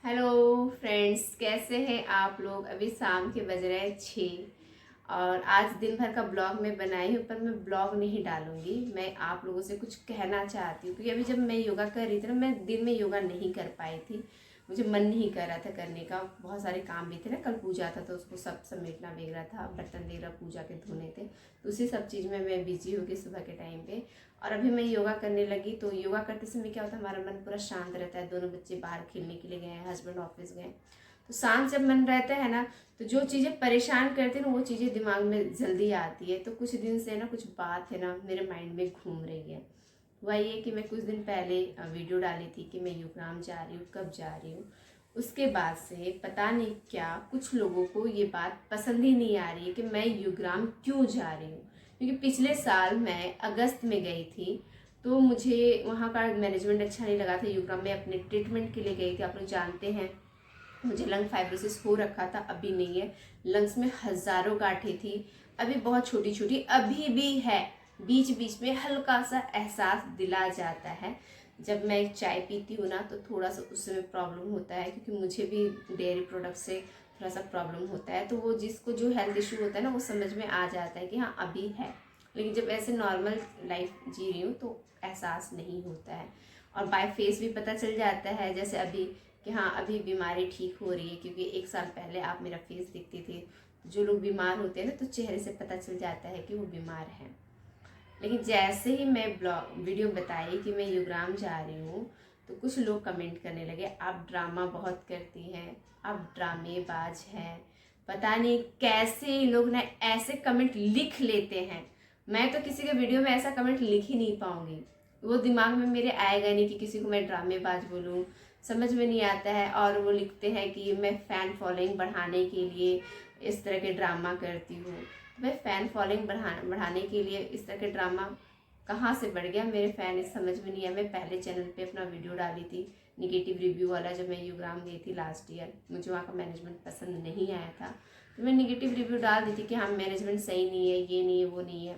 Hello friends, कैसे हैं आप लोग। अभी शाम के बज रहे हैं 6 और आज दिन भर का ब्लॉग मैं बनाई हूँ, पर मैं ब्लॉग नहीं डालूंगी। मैं आप लोगों से कुछ कहना चाहती हूँ क्योंकि अभी जब मैं योगा कर रही थी ना, मैं दिन में योगा नहीं कर पाई थी। मुझे मन नहीं कर रहा था करने का, बहुत सारे काम भी थे ना, कल पूजा था तो उसको सब समेटना वगैरह था, बर्तन वगैरह पूजा के धोने थे, तो उसी सब चीज़ में मैं बिजी हो गई सुबह के टाइम पे। और अभी मैं योगा करने लगी तो योगा करते समय क्या होता है, हमारा मन पूरा शांत रहता है। दोनों बच्चे बाहर खेलने के लिए गए हैं, हस्बैंड ऑफिस गए, तो शांत जब मन रहता है ना, तो जो चीज़ें परेशान करती है ना वो चीज़ें दिमाग में जल्दी आती है। तो कुछ दिन से ना कुछ बात है ना मेरे माइंड में घूम रही है। हुआ ये कि मैं कुछ दिन पहले वीडियो डाली थी कि मैं युग्राम जा रही हूँ, कब जा रही हूँ। उसके बाद से पता नहीं क्या कुछ लोगों को ये बात पसंद ही नहीं आ रही है कि मैं युग्राम क्यों जा रही हूँ। क्योंकि पिछले साल मैं अगस्त में गई थी, तो मुझे वहाँ का मैनेजमेंट अच्छा नहीं लगा था। युग्राम में अपने ट्रीटमेंट के लिए गई थी, आप लोग जानते हैं मुझे लंग फाइब्रोसिस हो रखा था, अभी नहीं है। लंग्स में हजारों गांठें थी, अभी बहुत छोटी छोटी अभी भी है। बीच बीच में हल्का सा एहसास दिला जाता है। जब मैं चाय पीती हूँ ना तो थोड़ा सा उस समय प्रॉब्लम होता है, क्योंकि मुझे भी डेयरी प्रोडक्ट से थोड़ा सा प्रॉब्लम होता है। तो वो जिसको जो हेल्थ इशू होता है ना, वो समझ में आ जाता है कि हाँ अभी है। लेकिन जब ऐसे नॉर्मल लाइफ जी रही हूँ तो एहसास नहीं होता है। और बाय फेस भी पता चल जाता है, जैसे अभी कि हाँ अभी बीमारी ठीक हो रही है। क्योंकि एक साल पहले आप मेरा फेस देखते थे, जो लोग बीमार होते हैं ना तो चेहरे से पता चल जाता है कि वो बीमार हैं। लेकिन जैसे ही मैं ब्लॉग वीडियो बताई कि मैं युग्राम जा रही हूँ, तो कुछ लोग कमेंट करने लगे, आप ड्रामा बहुत करती हैं, आप ड्रामेबाज हैं। पता नहीं कैसे लोग ना ऐसे कमेंट लिख लेते हैं। मैं तो किसी के वीडियो में ऐसा कमेंट लिख ही नहीं पाऊंगी। वो दिमाग में मेरे आएगा नहीं कि किसी को मैं ड्रामेबाज बोलूँ, समझ में नहीं आता है। और वो लिखते हैं कि मैं फ़ैन फॉलोइंग बढ़ाने के लिए इस तरह के ड्रामा करती हूँ। मैं फ़ैन फॉलोइंग बढ़ाने के लिए इस तरह के ड्रामा कहाँ से बढ़ गया, मेरे फ़ैन इस समझ में नहीं है। मैं पहले चैनल पे अपना वीडियो डाली थी निगेटिव रिव्यू वाला, जब मैं युग्राम गई थी लास्ट ईयर, मुझे वहाँ का मैनेजमेंट पसंद नहीं आया था, तो मैं निगेटिव रिव्यू डाल दी थी कि हाँ मैनेजमेंट सही नहीं है, ये नहीं है, वो नहीं है।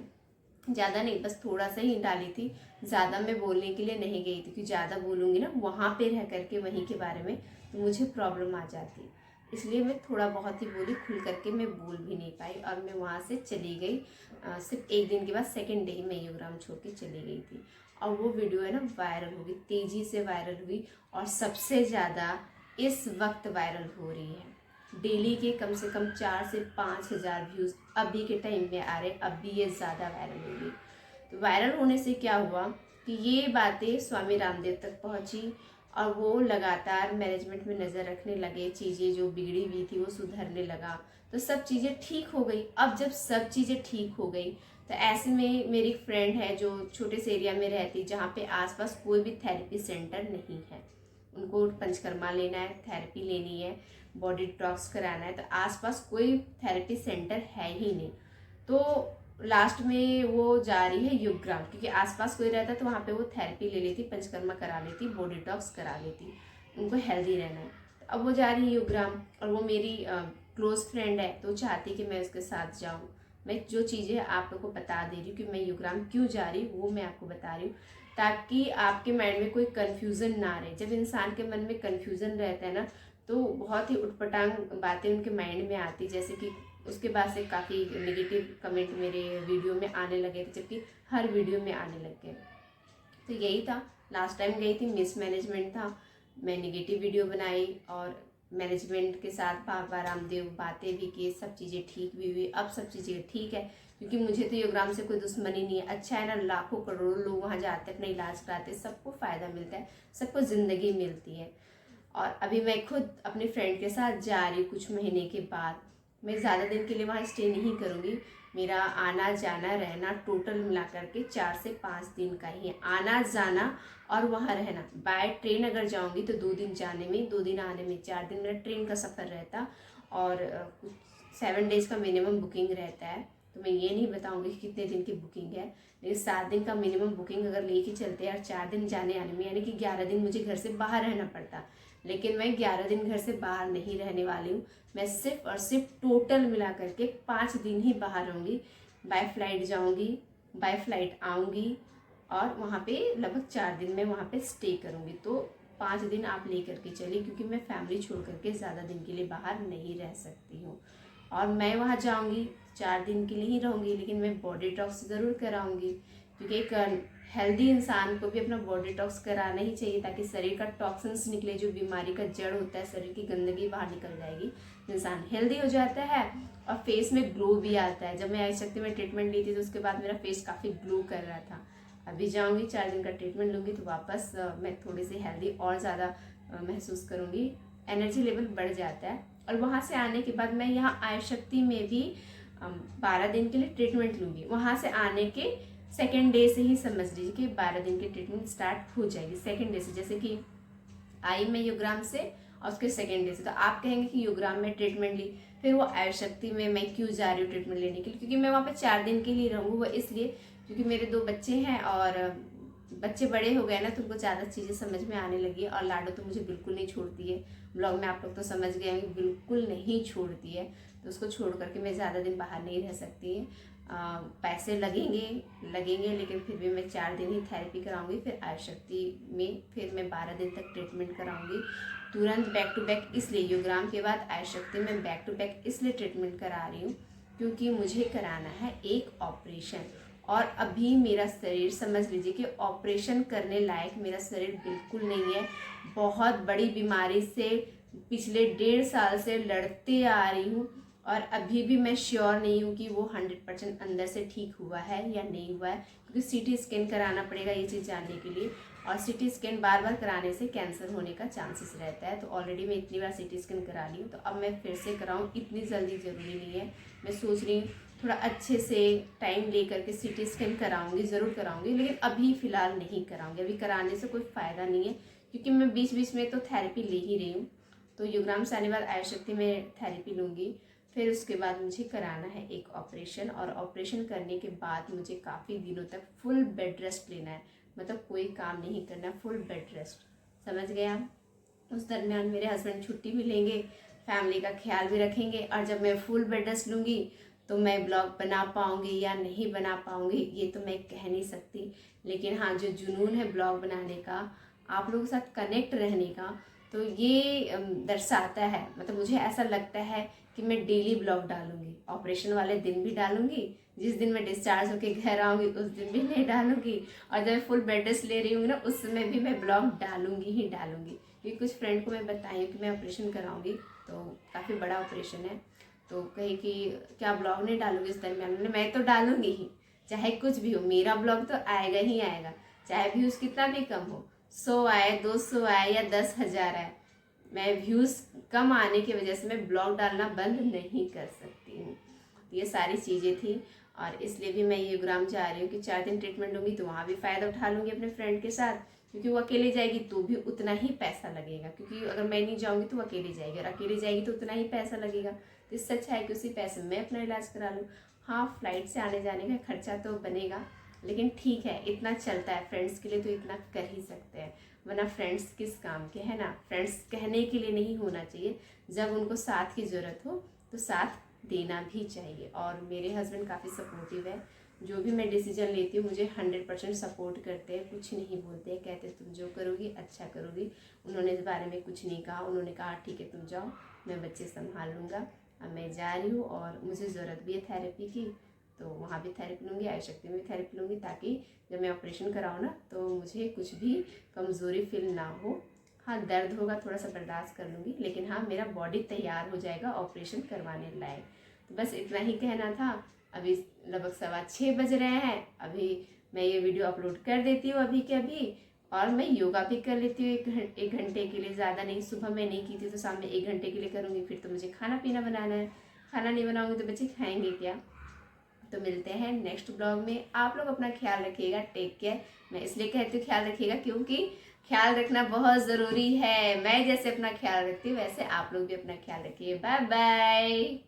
ज़्यादा नहीं, बस थोड़ा सा ही डाली थी। ज़्यादा मैं बोलने के लिए नहीं गई थी, क्योंकि ज़्यादा बोलूँगी ना वहाँ पे रह करके वहीं के बारे में, तो मुझे प्रॉब्लम आ जाती। इसलिए मैं थोड़ा बहुत ही बोली, खुल करके मैं बोल भी नहीं पाई और मैं वहाँ से चली गई। सिर्फ एक दिन के बाद सेकेंड डे ही मैं युग्राम छोड़ के चली गई थी। और वो वीडियो है ना वायरल हुई, तेज़ी से वायरल हुई, और सबसे ज़्यादा इस वक्त वायरल हो रही है। डेली के कम से कम 4 से 5 हज़ार व्यूज़ अभी के टाइम में आ रहे, अभी ये ज़्यादा वायरल होगी। तो वायरल होने से क्या हुआ कि ये बातें स्वामी रामदेव तक पहुंची, और वो लगातार मैनेजमेंट में नज़र रखने लगे, चीज़ें जो बिगड़ी हुई थी वो सुधरने लगा, तो सब चीज़ें ठीक हो गई। अब जब सब चीज़ें ठीक हो गई, तो ऐसे में मेरी फ्रेंड है जो छोटे से एरिया में रहती, जहाँ पे आसपास कोई भी थेरेपी सेंटर नहीं है, उनको पंचकर्मा लेना है, थेरेपी लेनी है, बॉडी डिटॉक्स कराना है, तो आसपास कोई थेरेपी सेंटर है ही नहीं। तो लास्ट में वो जा रही है युग्राम, क्योंकि आसपास कोई रहता तो वहाँ पे वो थेरेपी ले लेती, पंचकर्मा करा लेती, बॉडी डिटॉक्स करा लेती, उनको हेल्दी रहना है। तो अब वो जा रही है युग्राम, और वो मेरी क्लोज फ्रेंड है, तो चाहती कि मैं उसके साथ जाऊँ। मैं जो चीज़ें आप लोग को बता दे रही हूँ कि मैं युग्राम क्यों जा रही हूँ, वो मैं आपको बता रही हूँ, ताकि आपके माइंड में कोई कन्फ्यूज़न ना रहे। जब इंसान के मन में कन्फ्यूज़न रहता है ना, तो बहुत ही उटपटांग बातें उनके माइंड में आती, जैसे कि उसके बाद से काफ़ी नेगेटिव कमेंट मेरे वीडियो में आने लगे थे, जबकि हर वीडियो में आने लग गए। तो यही था, लास्ट टाइम गई थी, मिस मैनेजमेंट था, मैं नेगेटिव वीडियो बनाई, और मैनेजमेंट के साथ बाबा रामदेव बातें भी की, सब चीज़ें ठीक भी हुई। अब सब चीज़ें ठीक है, क्योंकि मुझे तो योग्राम से कोई दुश्मनी नहीं है। अच्छा है ना, लाखों करोड़ों लोग वहाँ जाते हैं, अपना इलाज कराते हैं, सबको फ़ायदा मिलता है, सबको ज़िंदगी मिलती है। और अभी मैं खुद अपने फ्रेंड के साथ जा रही हूँ कुछ महीने के बाद। मैं ज़्यादा दिन के लिए वहाँ स्टे नहीं करूँगी, मेरा आना जाना रहना टोटल मिला करके 4 से 5 दिन का ही है, आना जाना और वहाँ रहना। बाय ट्रेन अगर जाऊँगी तो 2 दिन जाने में, 2 दिन आने में, 4 दिन मेरा ट्रेन का सफ़र रहता, और कुछ 7 डेज़ का मिनिमम बुकिंग रहता है। तो मैं ये नहीं बताऊँगी कि कितने दिन की बुकिंग है, लेकिन 7 दिन का मिनिमम बुकिंग अगर लेके चलते हैं, और 4 दिन जाने आने में, यानी कि 11 दिन मुझे घर से बाहर रहना पड़ता। लेकिन मैं 11 दिन घर से बाहर नहीं रहने वाली हूँ। मैं सिर्फ और सिर्फ टोटल मिला करके 5 दिन ही बाहर रहूँगी। बाय फ्लाइट जाऊँगी, बाय फ्लाइट आऊँगी, और वहाँ पे लगभग 4 दिन में वहाँ पे स्टे करूँगी। तो 5 दिन आप ले करके चलिए, क्योंकि मैं फैमिली छोड़ करके ज़्यादा दिन के लिए बाहर नहीं रह सकती हूँ। और मैं वहाँ जाऊँगी 4 दिन के लिए ही रहूँगी, लेकिन मैं बॉडी टॉक्स ज़रूर कराऊँगी, क्योंकि एक हेल्दी इंसान को भी अपना बॉडी टॉक्स कराना ही चाहिए, ताकि शरीर का टॉक्सिन्स निकले, जो बीमारी का जड़ होता है, शरीर की गंदगी बाहर निकल जाएगी, इंसान हेल्दी हो जाता है और फेस में ग्लो भी आता है। जब मैं आयुष शक्ति में ट्रीटमेंट ली थी तो उसके बाद मेरा फेस काफ़ी ग्लो कर रहा था। अभी जाऊँगी 4 दिन का ट्रीटमेंट लूँगी तो वापस मैं थोड़ी सी हेल्दी और ज़्यादा महसूस करूँगी, एनर्जी लेवल बढ़ जाता है। और वहाँ से आने के बाद मैं यहाँ आयुष शक्ति में भी 12 दिन के लिए ट्रीटमेंट लूँगी। वहाँ से आने के सेकेंड डे से ही समझ लीजिए कि 12 दिन की ट्रीटमेंट स्टार्ट हो जाएगी सेकेंड डे से। जैसे कि आई मैं योगराम से और उसके सेकेंड डे से, तो आप कहेंगे कि योगराम में ट्रीटमेंट ली, फिर वो आयुष शक्ति में मैं क्यों जा रही हूँ ट्रीटमेंट लेने के लिए, क्योंकि मैं वहाँ पे 4 दिन के लिए रहूँगी। वो इसलिए क्योंकि मेरे 2 बच्चे हैं और बच्चे बड़े हो गए ना, तो उनको ज़्यादा चीज़ें समझ में आने लगी है। और लाडो तो मुझे बिल्कुल नहीं छोड़ती है, ब्लॉग में आप लोग तो समझ गए हैं, बिल्कुल नहीं छोड़ती है। तो उसको छोड़ करके मैं ज़्यादा दिन बाहर नहीं रह सकती है। पैसे लगेंगे, लेकिन फिर भी मैं 4 दिन ही थेरेपी कराऊंगी। फिर आयुष शक्ति में फिर मैं 12 दिन तक ट्रीटमेंट कराऊंगी, तुरंत बैक टू बैक। इसलिए योगराम के बाद आयुष शक्ति में बैक टू बैक इसलिए ट्रीटमेंट करा रही हूँ क्योंकि मुझे कराना है एक ऑपरेशन। और अभी मेरा शरीर समझ लीजिए कि ऑपरेशन करने लायक मेरा शरीर बिल्कुल नहीं है। बहुत बड़ी बीमारी से पिछले 1.5 साल से लड़ते आ रही हूँ और अभी भी मैं श्योर नहीं हूँ कि वो 100% अंदर से ठीक हुआ है या नहीं हुआ है, क्योंकि सीटी स्कैन कराना पड़ेगा ये चीज़ जानने के लिए। और सीटी स्कैन बार बार कराने से कैंसर होने का चांसेस रहता है। तो ऑलरेडी मैं इतनी बार सीटी स्कैन करा ली हूँ, तो अब मैं फिर से कराऊँ, इतनी जल्दी ज़रूरी नहीं है। मैं सोच रही हूँ थोड़ा अच्छे से टाइम ले करके सीटी स्कैन कराऊंगी, ज़रूर कराऊंगी, लेकिन अभी फ़िलहाल नहीं कराऊंगी। अभी कराने से कोई फ़ायदा नहीं है, क्योंकि मैं बीच बीच में तो थेरेपी ले ही रही हूँ। तो योगराम से आने बाद आयुष शक्ति में थेरेपी लूँगी, फिर उसके बाद मुझे कराना है एक ऑपरेशन। और ऑपरेशन करने के बाद मुझे काफ़ी दिनों तक फुल बेड रेस्ट लेना है, मतलब कोई काम नहीं करना, फुल बेड रेस्ट, समझ गए आप। उस दरमियान मेरे हस्बैंड छुट्टी भी लेंगे, फैमिली का ख्याल भी रखेंगे। और जब मैं फुल बेड रेस्ट लूँगी तो मैं ब्लॉग बना पाऊँगी या नहीं बना पाऊँगी ये तो मैं कह नहीं सकती, लेकिन हाँ जो जुनून है ब्लॉग बनाने का, आप लोगों के साथ कनेक्ट रहने का, तो ये दर्शाता है। मतलब मुझे ऐसा लगता है कि मैं डेली ब्लॉग डालूंगी, ऑपरेशन वाले दिन भी डालूंगी, जिस दिन मैं डिस्चार्ज होके घर आऊँगी उस दिन भी नहीं डालूंगी, और जब मैं फुल बेड रेस्ट ले रही हूँ ना उस समय भी मैं ब्लॉग डालूंगी ही डालूंगी। क्योंकि कुछ फ्रेंड को मैं बताई हूँ कि मैं ऑपरेशन कराऊंगी, तो काफ़ी बड़ा ऑपरेशन है, तो कही कि क्या ब्लॉग नहीं डालूंगी इस दरमियान। मैं तो डालूंगी ही, चाहे कुछ भी हो, मेरा ब्लॉग तो आएगा ही आएगा, चाहे व्यूज़ कितना भी कम हो, 100 आए, 200 आए या 10,000 आए, मैं व्यूज़ कम आने की वजह से मैं ब्लॉग डालना बंद नहीं कर सकती हूँ। ये सारी चीज़ें थी, और इसलिए भी मैं योगराम जा रही हूँ कि 4 दिन ट्रीटमेंट लूँगी तो वहाँ भी फ़ायदा उठा लूँगी अपने फ्रेंड के साथ, क्योंकि वो अकेले जाएगी तो भी उतना ही पैसा लगेगा, क्योंकि अगर मैं नहीं जाऊँगी तो वो अकेले जाएगी, और अकेले जाएगी तो उतना ही पैसा लगेगा। तो इससे अच्छा है कि उसी पैसे में अपना इलाज करा लूँ। हाँ, फ्लाइट से आने जाने का खर्चा तो बनेगा, लेकिन ठीक है, इतना चलता है, फ्रेंड्स के लिए तो इतना कर ही सकते हैं, वरना फ्रेंड्स किस काम के, है ना। फ्रेंड्स कहने के लिए नहीं होना चाहिए, जब उनको साथ की ज़रूरत हो तो साथ देना भी चाहिए। और मेरे हस्बैंड काफ़ी सपोर्टिव है, जो भी मैं डिसीजन लेती हूँ मुझे 100% सपोर्ट करते हैं, कुछ नहीं बोलते हैं, कहते तुम जो करोगी अच्छा करोगी। उन्होंने इस बारे में कुछ नहीं कहा, उन्होंने कहा ठीक है तुम जाओ, मैं बच्चे संभाल लूँगा। अब मैं जा रही हूँ और मुझे ज़रूरत भी है थेरेपी की, तो वहाँ भी थेरेपी लूँगी, आयुष शक्ति में भी थेरेपी लूँगी, ताकि जब मैं ऑपरेशन कराऊँ ना तो मुझे कुछ भी कमज़ोरी फील ना हो। हाँ, दर्द होगा, थोड़ा सा बर्दाश्त कर लूँगी, लेकिन हाँ मेरा बॉडी तैयार हो जाएगा ऑपरेशन करवाने लायक। तो बस इतना ही कहना था। अभी लगभग 6:15 बज रहे हैं, अभी मैं ये वीडियो अपलोड कर देती हूँ अभी के अभी, और मैं योगा भी कर लेती हूँ एक घंटे के लिए, ज़्यादा नहीं। सुबह मैं नहीं की थी तो शाम में 1 घंटे के लिए करूँगी, फिर तो मुझे खाना पीना बनाना है, खाना नहीं बनाऊँगी तो बच्चे खाएंगे क्या। तो मिलते हैं नेक्स्ट ब्लॉग में। आप लोग अपना ख्याल रखिएगा, टेक केयर। मैं इसलिए कहती हूँ ख्याल रखिएगा क्योंकि ख्याल रखना बहुत ज़रूरी है। मैं जैसे अपना ख्याल रखती हूँ वैसे आप लोग भी अपना ख्याल रखिए। Bye bye.